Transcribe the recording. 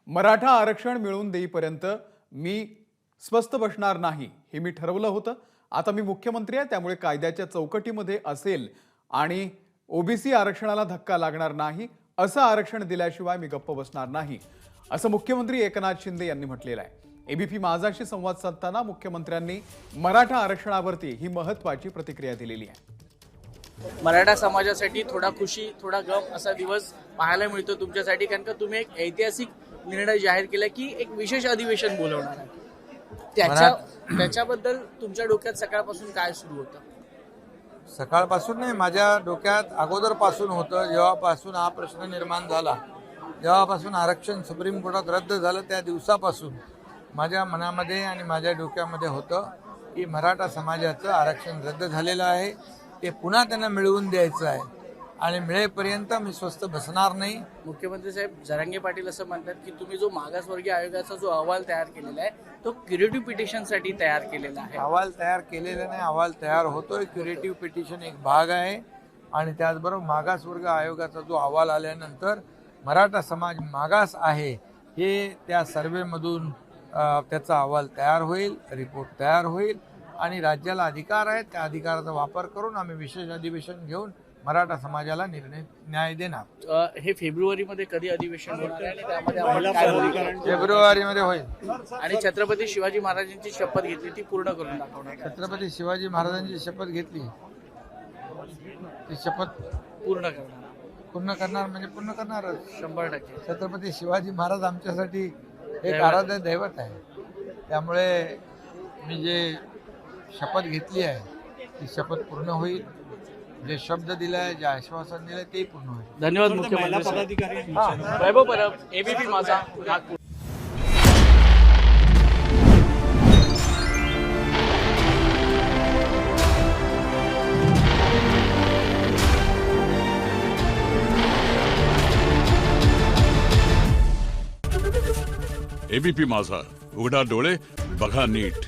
मराठा आरक्षण मिळवून देईपर्यंत मी स्वस्थ बसणार नाही हे मी ठरवलं होतं। आता मी मुख्यमंत्री आहे, त्यामुळे कायद्याच्या चौकटीमध्ये असेल आणि ओबीसी आरक्षणाला धक्का लागणार नाही, असं आरक्षण दिल्याशिवाय मी गप्प बसणार नाही, असं मुख्यमंत्री एकनाथ शिंदे यांनी म्हटलेलं आहे। एबीपी माझाशी संवाद साधताना मुख्यमंत्र्यांनी मराठा आरक्षणावरती ही महत्त्वाची प्रतिक्रिया दिलेली आहे। मराठा समाजासाठी थोडा खुशी थोडा गम असा दिवस पाहायला मिळतो तुमच्यासाठी, कारण का तुम्ही एक ऐतिहासिक निर्णय जाहीर केला की एक विशेष अधिवेशन बोलवणार आहे। त्याच्याबद्दल तुमच्या डोक्यात सकाळपासून काय सुरू होतं? सकाळपासून नाही, माझ्या डोक्यात अगोदरपासून होतं। जेव्हापासून हा प्रश्न निर्माण झाला, जेव्हापासून आरक्षण सुप्रीम कोर्टात रद्द झालं, त्या दिवसापासून माझ्या मनामध्ये आणि माझ्या डोक्यामध्ये होतं की मराठा समाजाचं आरक्षण रद्द झालेलं आहे, ते पुन्हा त्यांना मिळवून द्यायचं आहे आणि मिळेपर्यंत मी स्वस्थ बसणार नाही। मुख्यमंत्री साहेब जरांगे पाटील असं म्हणतात की तुम्ही जो मागासवर्गीय आयोगाचा जो अहवाल तयार केलेला आहे तो क्युरेटिव्ह पिटिशनसाठी तयार केलेला आहे। अहवाल तयार केलेला नाही, अहवाल तयार होतोय। क्युरेटिव्ह पिटिशन एक भाग आहे आणि त्याचबरोबर मागासवर्ग आयोगाचा जो अहवाल आल्यानंतर मराठा समाज मागास आहे हे त्या सर्वेमधून त्याचा अहवाल तयार होईल, रिपोर्ट तयार होईल आणि राज्याला अधिकार आहे, त्या अधिकाराचा वापर करून आम्ही विशेष अधिवेशन घेऊन मराठा समाजाला न्याय देणार। हे फेब्रुवारीमध्ये कधी अधिवेशन होणार आहे आणि त्यामध्ये आपण काय बोलू? फेब्रुवारीमध्ये होईल। आणि छत्रपती शिवाजी महाराजांची शपथ घेतली ती पूर्ण करून दाखवणार। छत्रपती शिवाजी महाराजांची शपथ घेतली, ती शपथ पूर्ण करणार म्हणजे पूर्ण करणारच 100%। छत्रपती शिवाजी महाराज आमच्यासाठी एक आराध्य दैवत आहे, त्यामुळे मी जे शपथ घेतली आहे ती शपथ पूर्ण होईल। जे शब्द दिलाय, जे आश्वासन दिलंय ते पूर्ण होईल। धन्यवाद मुख्यमंत्री। वैभव परब, एबीपी माझा, नागपूर। एबीपी माझा, उघडा डोळे बघा नीट।